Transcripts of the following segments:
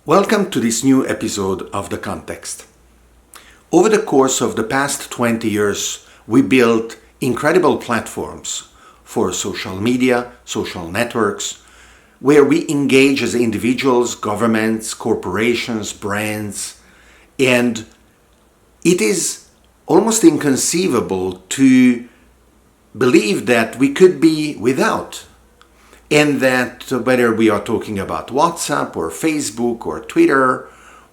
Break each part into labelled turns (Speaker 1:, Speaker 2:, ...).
Speaker 1: Welcome to this new episode of The Context. Over the course of the past 20 years, we built incredible platforms for social media, social networks, where we engage as individuals, governments, corporations, brands, and it is almost inconceivable to believe that we could be without. And that whether we are talking about WhatsApp or Facebook or Twitter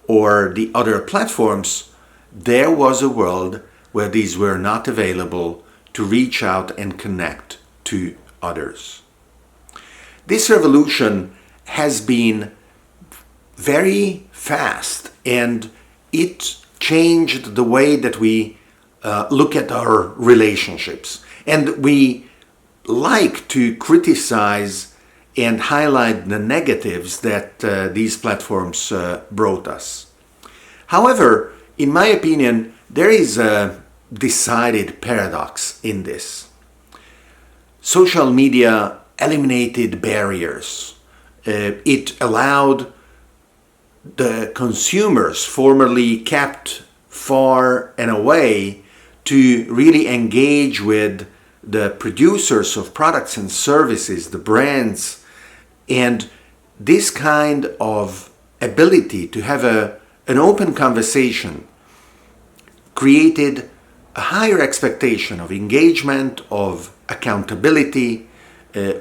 Speaker 1: or the other platforms, there was a world where these were not available to reach out and connect to others. This revolution has been very fast, and it changed the way that we look at our relationships. And we like to criticize and highlight the negatives that these platforms brought us. However, in my opinion, there is a decided paradox in this. Social media eliminated barriers. It allowed the consumers formerly kept far and away to really engage with the producers of products and services, the brands, and this kind of ability to have an open conversation created a higher expectation of engagement, of accountability,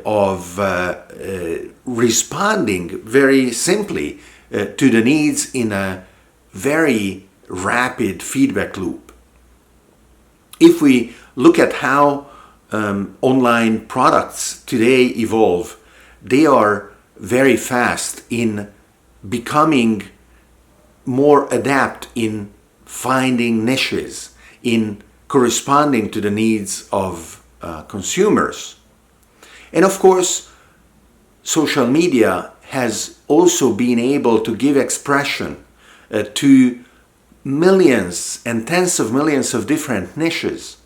Speaker 1: of responding very simply to the needs in a very rapid feedback loop. If we look at how online products today evolve, they are very fast in becoming more adept in finding niches, in corresponding to the needs of consumers. And of course, social media has also been able to give expression to millions and tens of millions of different niches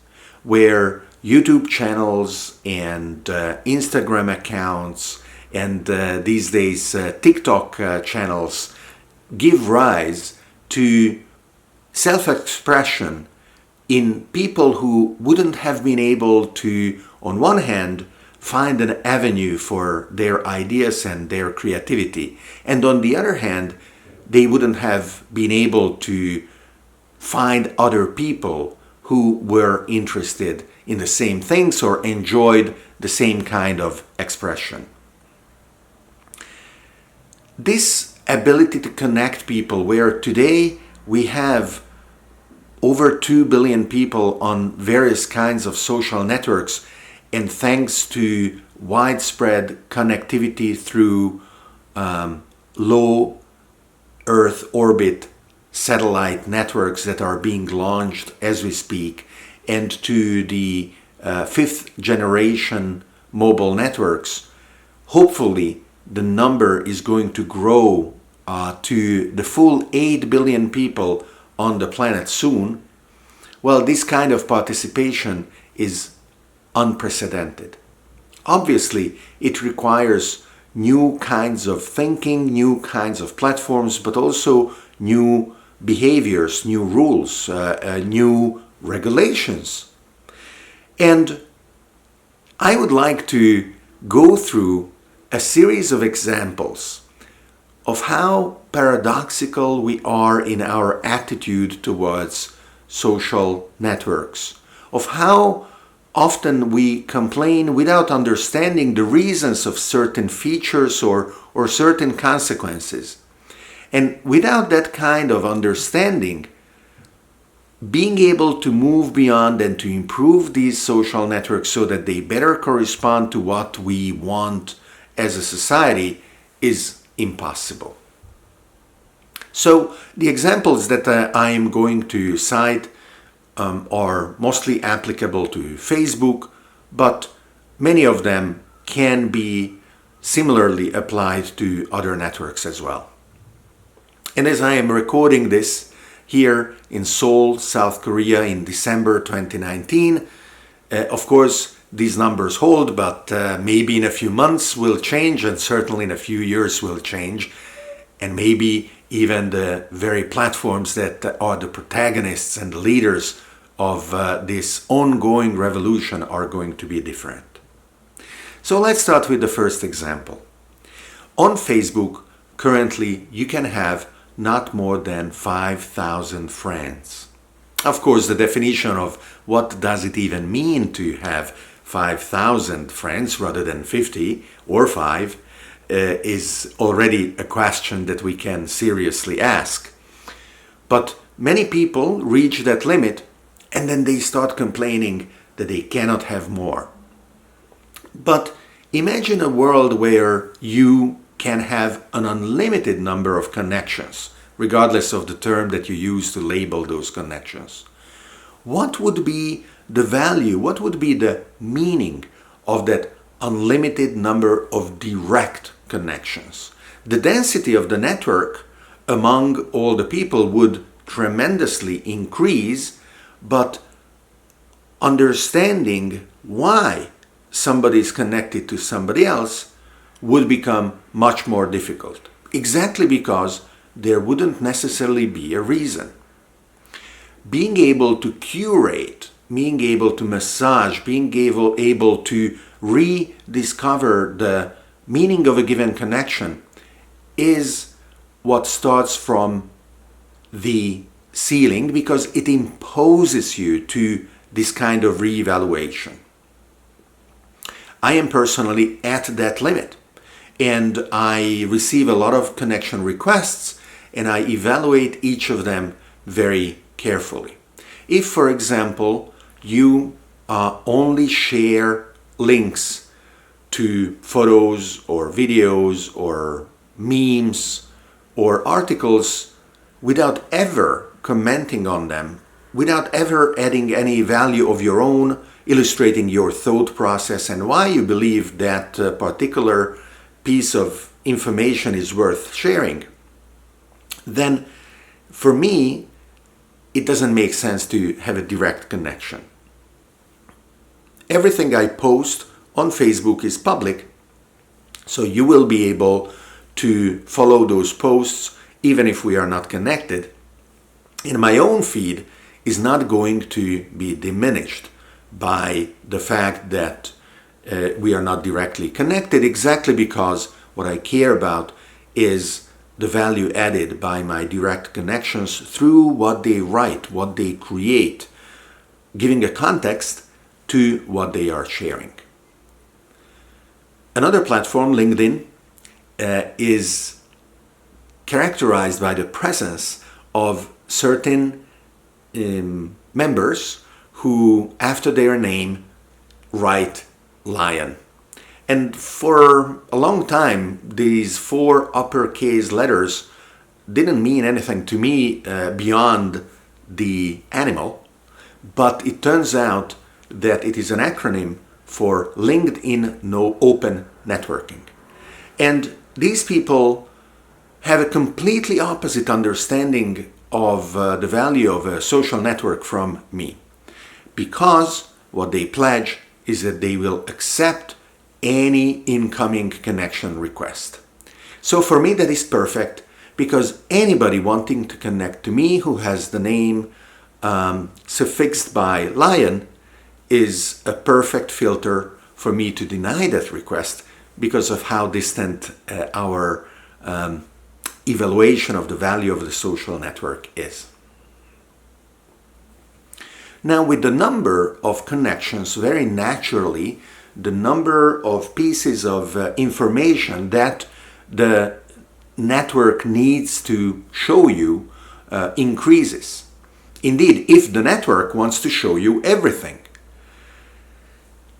Speaker 1: where YouTube channels and Instagram accounts and these days TikTok channels give rise to self-expression in people who wouldn't have been able to, on one hand, find an avenue for their ideas and their creativity, and on the other hand, they wouldn't have been able to find other people who were interested in the same things or enjoyed the same kind of expression. This ability to connect people, where today we have over 2 billion people on various kinds of social networks, and thanks to widespread connectivity through low Earth orbit satellite networks that are being launched as we speak, and to the fifth generation mobile networks, hopefully the number is going to grow to the full 8 billion people on the planet soon. Well, this kind of participation is unprecedented. Obviously, it requires new kinds of thinking, new kinds of platforms, but also new behaviors, new rules, new regulations. And I would like to go through a series of examples of how paradoxical we are in our attitude towards social networks, of how often we complain without understanding the reasons of certain features or certain consequences. And without that kind of understanding, being able to move beyond and to improve these social networks so that they better correspond to what we want as a society is impossible. So the examples that I am going to cite are mostly applicable to Facebook, but many of them can be similarly applied to other networks as well. And as I am recording this here in Seoul, South Korea in December 2019, of course these numbers hold, but maybe in a few months will change, and certainly in a few years will change, and maybe even the very platforms that are the protagonists and the leaders of this ongoing revolution are going to be different. So let's start with the first example. On Facebook, currently you can have not more than 5,000 friends. Of course, the definition of what does it even mean to have 5,000 friends rather than 50 or 5 is already a question that we can seriously ask. But many people reach that limit and then they start complaining that they cannot have more. But imagine a world where you can have an unlimited number of connections, regardless of the term that you use to label those connections. What would be the value, what would be the meaning of that unlimited number of direct connections? The density of the network among all the people would tremendously increase, but understanding why somebody is connected to somebody else would become much more difficult. Exactly because there wouldn't necessarily be a reason. Being able to curate, being able to massage, being able to rediscover the meaning of a given connection is what starts from the ceiling, because it imposes you to this kind of reevaluation. I am personally at that limit, and I receive a lot of connection requests, and I evaluate each of them very carefully. If, for example, you only share links to photos or videos or memes or articles without ever commenting on them, without ever adding any value of your own, illustrating your thought process and why you believe that particular piece of information is worth sharing, then for me, it doesn't make sense to have a direct connection. Everything I post on Facebook is public, so you will be able to follow those posts even if we are not connected. And my own feed is not going to be diminished by the fact that we are not directly connected, exactly because what I care about is the value added by my direct connections through what they write, what they create, giving a context to what they are sharing. Another platform, LinkedIn, is characterized by the presence of certain members who, after their name, write lion. And for a long time, these 4 uppercase letters didn't mean anything to me beyond the animal, but it turns out that it is an acronym for LinkedIn No Open Networking. And these people have a completely opposite understanding of the value of a social network from me, because what they pledge is that they will accept any incoming connection request. So for me that is perfect, because anybody wanting to connect to me who has the name suffixed by lion is a perfect filter for me to deny that request because of how distant our evaluation of the value of the social network is. Now, with the number of connections, very naturally, the number of pieces of information that the network needs to show you increases. Indeed, if the network wants to show you everything,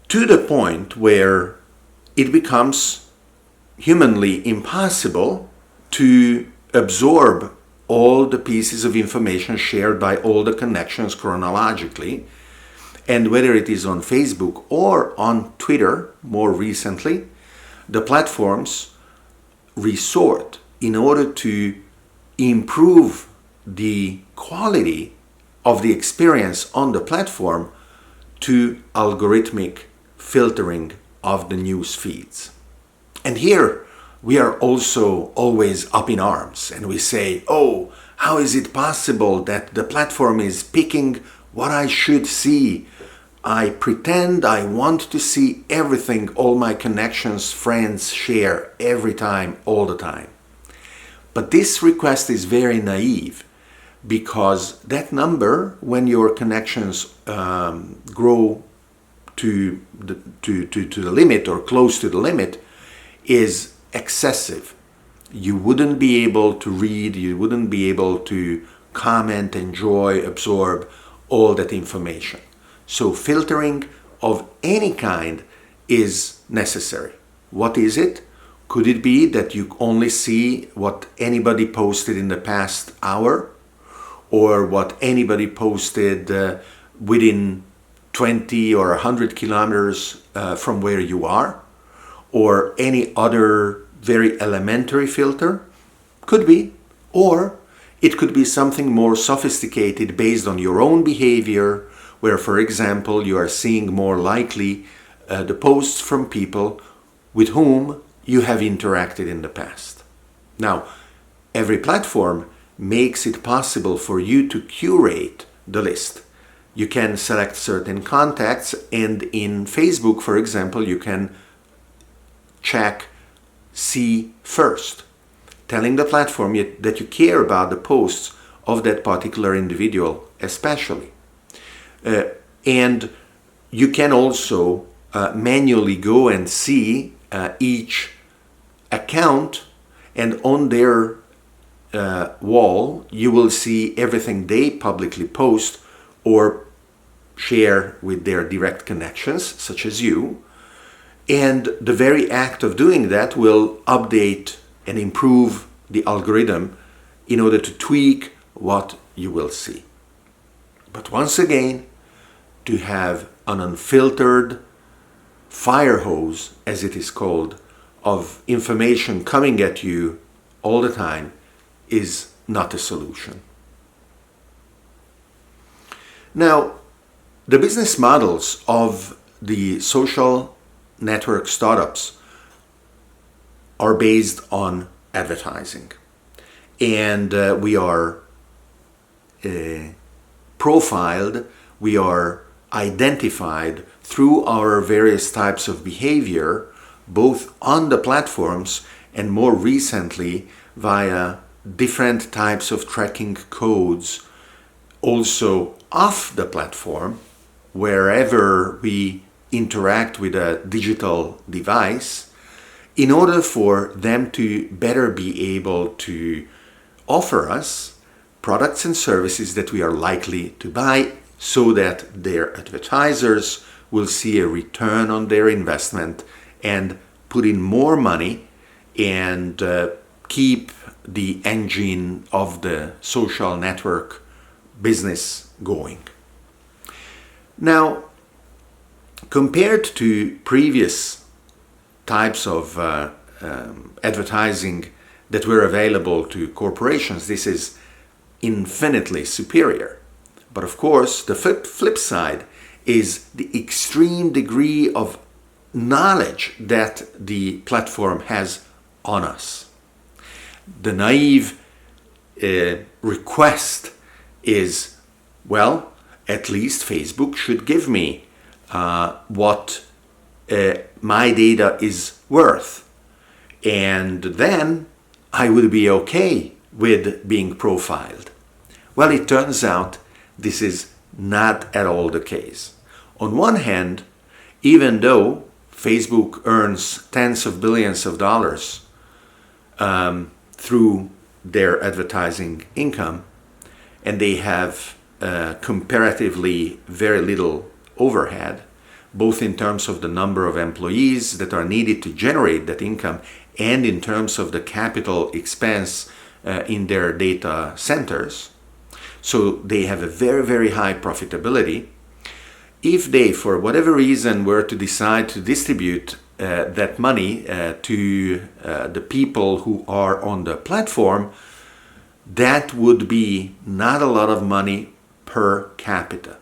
Speaker 1: to the point where it becomes humanly impossible to absorb all the pieces of information shared by all the connections chronologically, and whether it is on Facebook or on Twitter more recently, the platforms resort, in order to improve the quality of the experience on the platform, to algorithmic filtering of the news feeds. And here we are also always up in arms and we say, oh, how is it possible that the platform is picking what I should see? I pretend I want to see everything all my connections, friends share every time, all the time. But this request is very naive, because that number, when your connections grow to the limit or close to the limit, is excessive. You wouldn't be able to read, you wouldn't be able to comment, enjoy, absorb all that information. So filtering of any kind is necessary. What is it? Could it be that you only see what anybody posted in the past hour, or what anybody posted within 20 or 100 kilometers from where you are, or any other very elementary filter? Could be. Or it could be something more sophisticated based on your own behavior, where, for example, you are seeing more likely the posts from people with whom you have interacted in the past. Now, every platform makes it possible for you to curate the list. You can select certain contacts, and in Facebook, for example, you can check see first, telling the platform that you care about the posts of that particular individual especially. And you can also manually go and see each account, and on their wall you will see everything they publicly post or share with their direct connections, such as you. And the very act of doing that will update and improve the algorithm in order to tweak what you will see. But once again, to have an unfiltered fire hose, as it is called, of information coming at you all the time is not a solution. Now, the business models of the social network startups are based on advertising. And we are profiled, we are identified through our various types of behavior, both on the platforms and more recently via different types of tracking codes, also off the platform, wherever we interact with a digital device, in order for them to better be able to offer us products and services that we are likely to buy, so that their advertisers will see a return on their investment and put in more money and keep the engine of the social network business going. Now, compared to previous types of advertising that were available to corporations, this is infinitely superior. But of course, the flip side is the extreme degree of knowledge that the platform has on us. The naive request is, well, at least Facebook should give me what my data is worth, and then I would be okay with being profiled. Well, it turns out this is not at all the case. On one hand, even though Facebook earns tens of billions of dollars through their advertising income, and they have comparatively very little overhead, both in terms of the number of employees that are needed to generate that income and in terms of the capital expense in their data centers. So they have a very, very high profitability. If they, for whatever reason, were to decide to distribute that money to the people who are on the platform, that would be not a lot of money per capita.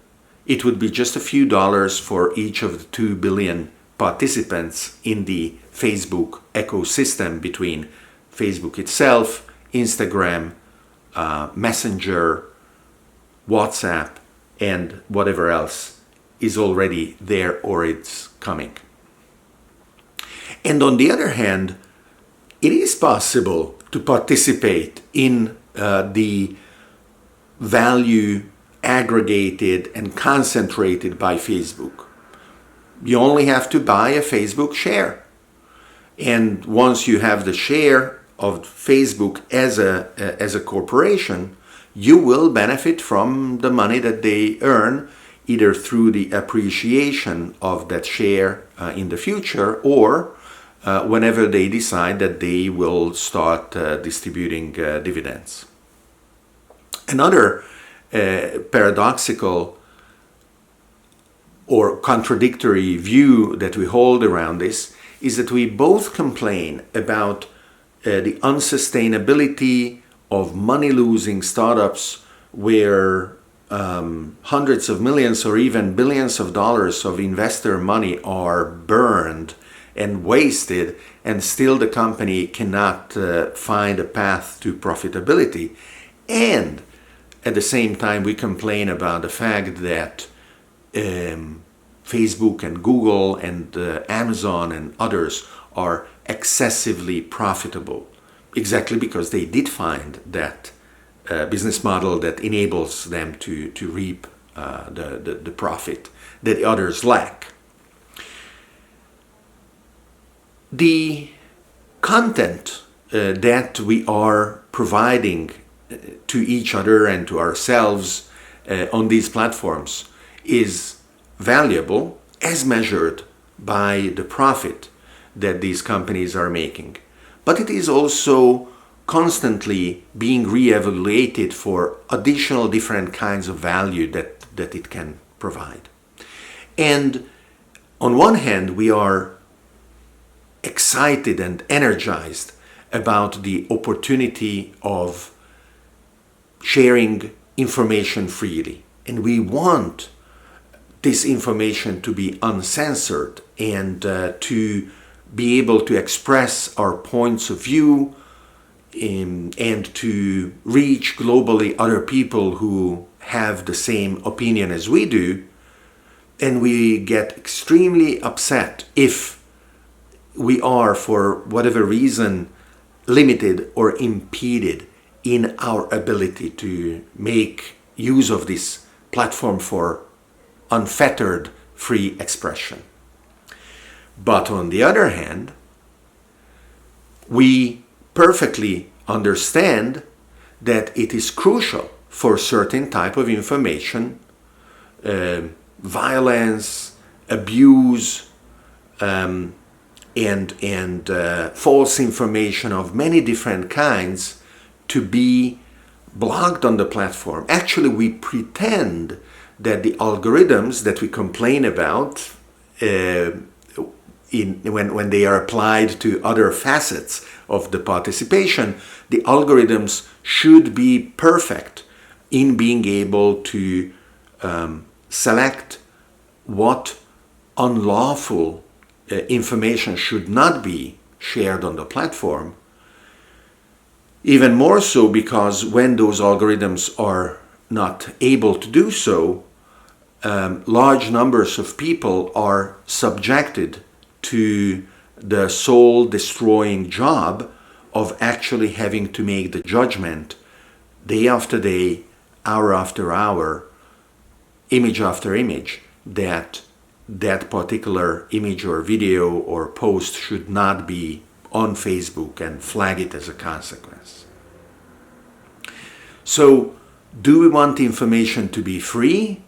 Speaker 1: It would be just a few dollars for each of the 2 billion participants in the Facebook ecosystem between Facebook itself, Instagram, Messenger, WhatsApp, and whatever else is already there or it's coming. And on the other hand, it is possible to participate in the value aggregated and concentrated by Facebook. You only have to buy a Facebook share. And once you have the share of Facebook as a corporation, you will benefit from the money that they earn, either through the appreciation of that share in the future, or whenever they decide that they will start distributing dividends. Another paradoxical or contradictory view that we hold around this is that we both complain about the unsustainability of money-losing startups where hundreds of millions or even billions of dollars of investor money are burned and wasted, and still the company cannot find a path to profitability. And at the same time, we complain about the fact that Facebook and Google and Amazon and others are excessively profitable, exactly because they did find that business model that enables them to reap the profit that others lack. The content that we are providing to each other and to ourselves on these platforms is valuable as measured by the profit that these companies are making. But it is also constantly being re-evaluated for additional different kinds of value that it can provide. And on one hand, we are excited and energized about the opportunity of sharing information freely. And we want this information to be uncensored and to be able to express our points of view and to reach globally other people who have the same opinion as we do. And we get extremely upset if we are, for whatever reason, limited or impeded in our ability to make use of this platform for unfettered free expression. But on the other hand, we perfectly understand that it is crucial for certain type of information, violence, abuse, and false information of many different kinds to be blocked on the platform. Actually, we pretend that the algorithms that we complain about when they are applied to other facets of the participation, the algorithms should be perfect in being able to select what unlawful information should not be shared on the platform. Even more so because when those algorithms are not able to do so, large numbers of people are subjected to the soul destroying job of actually having to make the judgment day after day, hour after hour, image after image, that that particular image or video or post should not be on Facebook and flag it as a consequence. So, do we want the information to be free,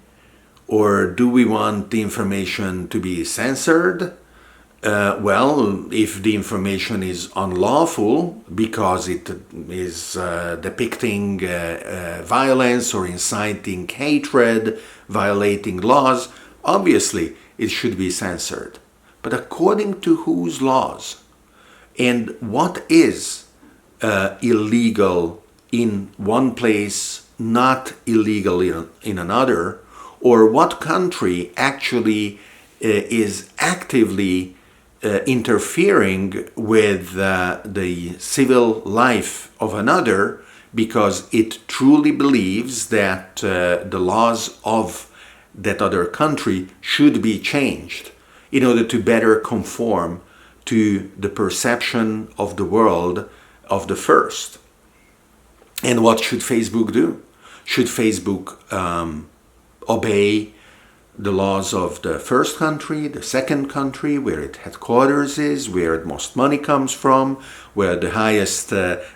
Speaker 1: or do we want the information to be censored? Well, if the information is unlawful because it is depicting violence or inciting hatred, violating laws, obviously it should be censored. But according to whose laws? And what is illegal in one place, not illegal in another? Or what country actually is actively interfering with the civil life of another, because it truly believes that the laws of that other country should be changed in order to better conform to the perception of the world of the first. And what should Facebook do? Should Facebook obey the laws of the first country, the second country, where its headquarters is, where the most money comes from, where the highest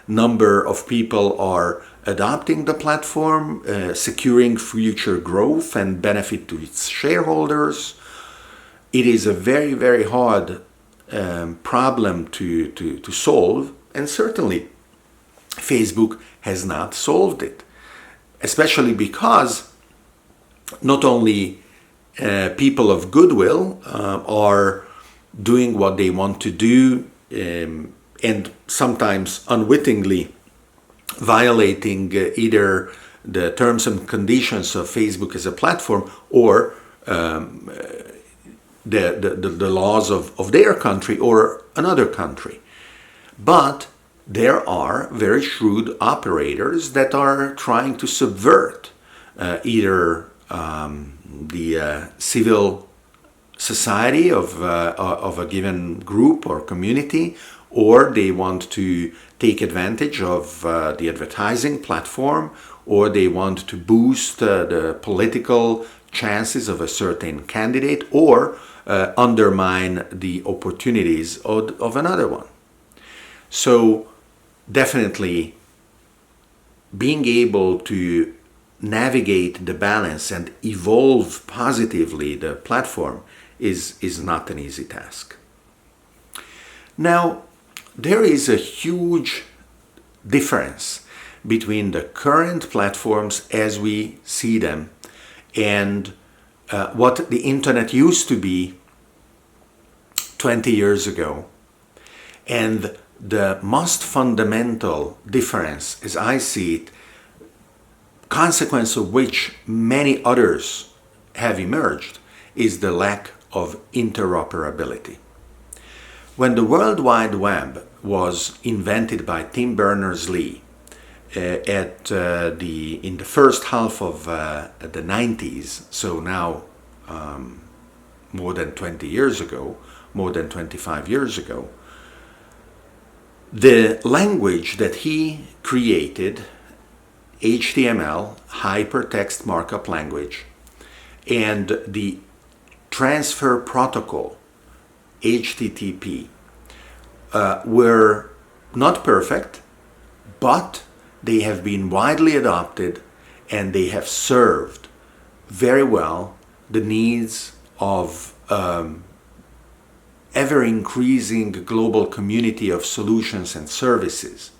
Speaker 1: number of people are adopting the platform, securing future growth and benefit to its shareholders? It is a very, very hard problem to solve, and certainly Facebook has not solved it, especially because not only people of goodwill are doing what they want to do, and sometimes unwittingly violating either the terms and conditions of Facebook as a platform or the laws of their country or another country. But there are very shrewd operators that are trying to subvert either the civil society of a given group or community, or they want to take advantage of the advertising platform, or they want to boost the political chances of a certain candidate, or undermine the opportunities of another one. So definitely being able to navigate the balance and evolve positively the platform is not an easy task. Now, there is a huge difference between the current platforms as we see them and what the internet used to be 20 years ago. And the most fundamental difference, as I see it, consequence of which many others have emerged, is the lack of interoperability. When the World Wide Web was invented by Tim Berners-Lee in the first half of the 90s, so now more than 20 years ago, more than 25 years ago, the language that he created, HTML, hypertext markup language, and the transfer protocol, HTTP, were not perfect, but they have been widely adopted and they have served very well the needs of ever-increasing global community of solutions and services,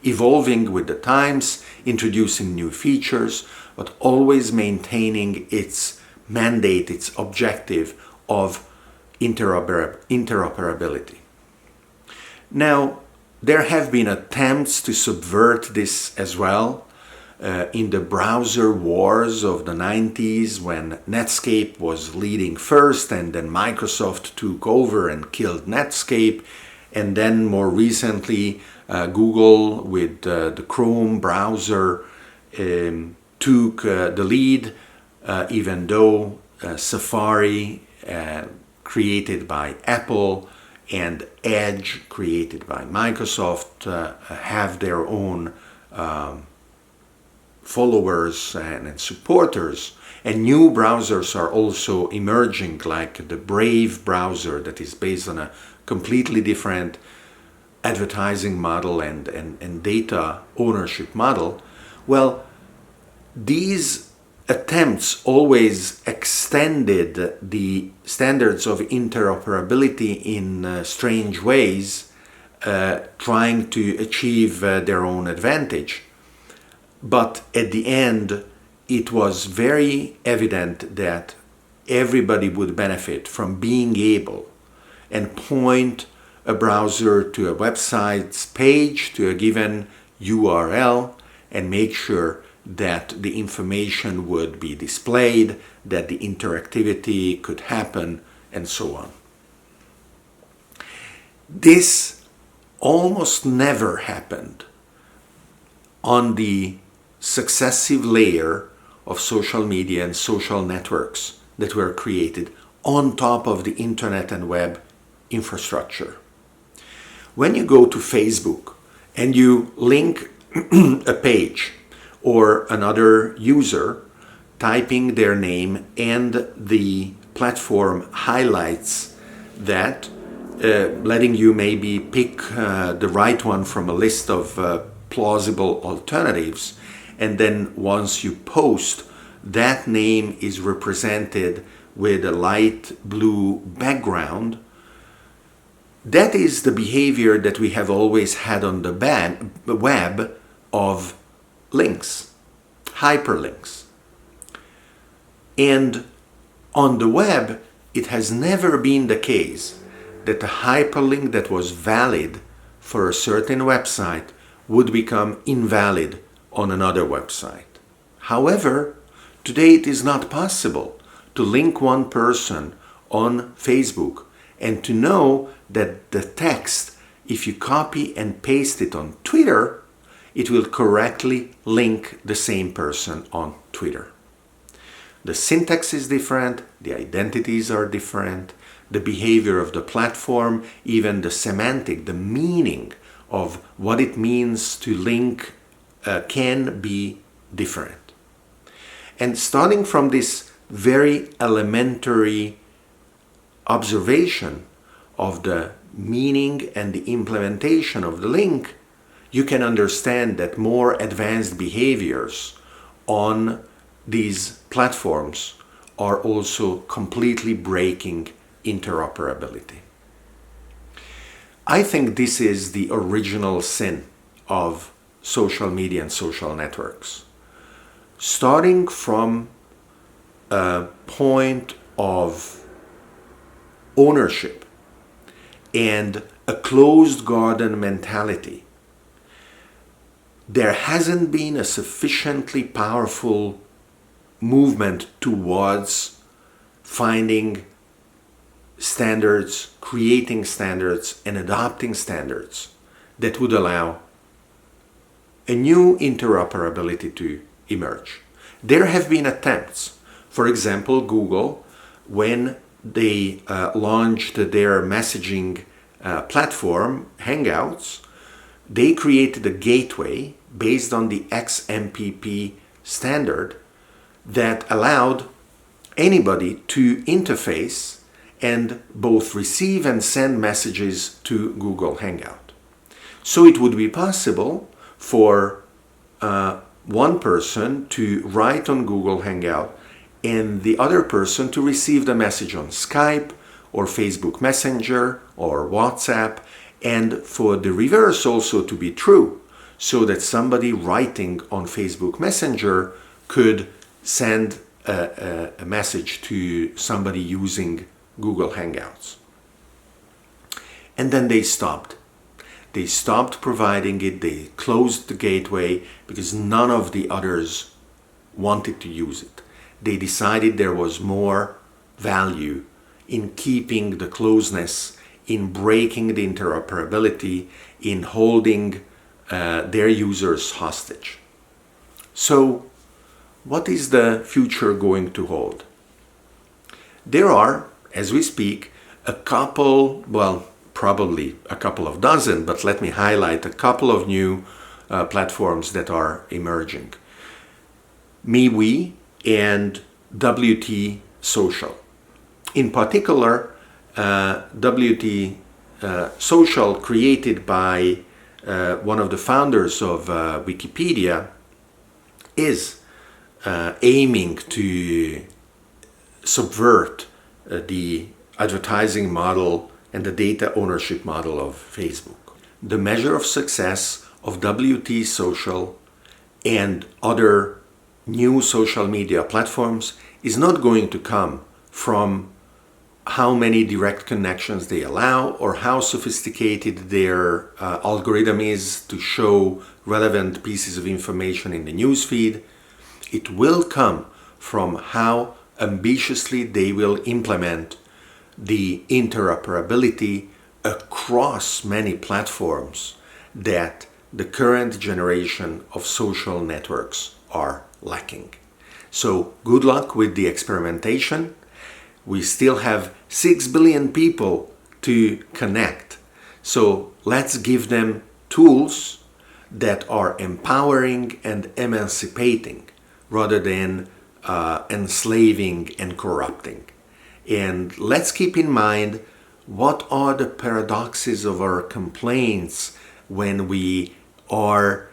Speaker 1: evolving with the times, introducing new features, but always maintaining its mandate, its objective of interoperability. Now, there have been attempts to subvert this as well in the browser wars of the 90s, when Netscape was leading first and then Microsoft took over and killed Netscape, and then more recently Google with the Chrome browser took the lead, even though Safari created by Apple and Edge created by Microsoft have their own followers and supporters, and new browsers are also emerging, like the Brave browser that is based on a completely different advertising model and data ownership model. Well, these attempts always extended the standards of interoperability in strange ways, trying to achieve their own advantage. But at the end, it was very evident that everybody would benefit from being able and point a browser to a website's page, to a given URL, and make sure that the information would be displayed, that the interactivity could happen and so on. This almost never happened on the successive layer of social media and social networks that were created on top of the internet and web infrastructure. When you go to Facebook and you link a page or another user typing their name and the platform highlights that, letting you maybe pick the right one from a list of plausible alternatives, and then once you post, that name is represented with a light blue background. That is the behavior that we have always had on the web of links, hyperlinks. And on the web, it has never been the case that a hyperlink that was valid for a certain website would become invalid on another website. However, today it is not possible to link one person on Facebook and to know that the text, if you copy and paste it on Twitter, it will correctly link the same person on Twitter. The syntax is different, the identities are different, the behavior of the platform, even the semantic, the meaning of what it means to link can be different. And starting from this very elementary observation of the meaning and the implementation of the link, you can understand that more advanced behaviors on these platforms are also completely breaking interoperability. I think this is the original sin of social media and social networks. Starting from a point of ownership and a closed garden mentality, there hasn't been a sufficiently powerful movement towards finding standards, creating standards, and adopting standards that would allow a new interoperability to emerge. There have been attempts. For example, Google, when they launched their messaging platform, Hangouts, they created a gateway based on the XMPP standard that allowed anybody to interface and both receive and send messages to Google Hangout. So it would be possible for one person to write on Google Hangout and the other person to receive the message on Skype or Facebook Messenger or WhatsApp, and for the reverse also to be true, so that somebody writing on Facebook Messenger could send a message to somebody using Google Hangouts. And then they stopped. They stopped providing it, they closed the gateway because none of the others wanted to use it. They decided there was more value in keeping the closeness, in breaking the interoperability, in holding their users hostage. So, what is the future going to hold? There are, as we speak, a couple, well, probably a couple of dozen, but let me highlight a couple of new platforms that are emerging. MeWe and WT Social. In particular, WT Social, created by one of the founders of Wikipedia, is aiming to subvert the advertising model and the data ownership model of Facebook. The measure of success of WT Social and other new social media platforms is not going to come from how many direct connections they allow or how sophisticated their algorithm is to show relevant pieces of information in the newsfeed. It will come from how ambitiously they will implement the interoperability across many platforms that the current generation of social networks are lacking. So good luck with the experimentation. We still have 6 billion people to connect. So let's give them tools that are empowering and emancipating rather than enslaving and corrupting. And let's keep in mind what are the paradoxes of our complaints when we are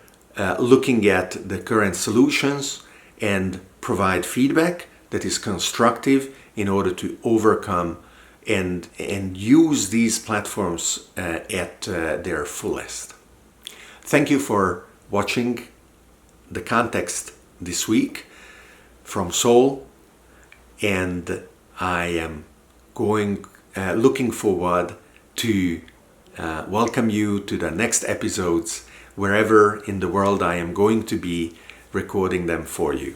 Speaker 1: looking at the current solutions and provide feedback that is constructive in order to overcome and use these platforms at their fullest. Thank you for watching The Context this week from Soul, and I am looking forward to welcome you to the next episodes wherever in the world I am going to be recording them for you.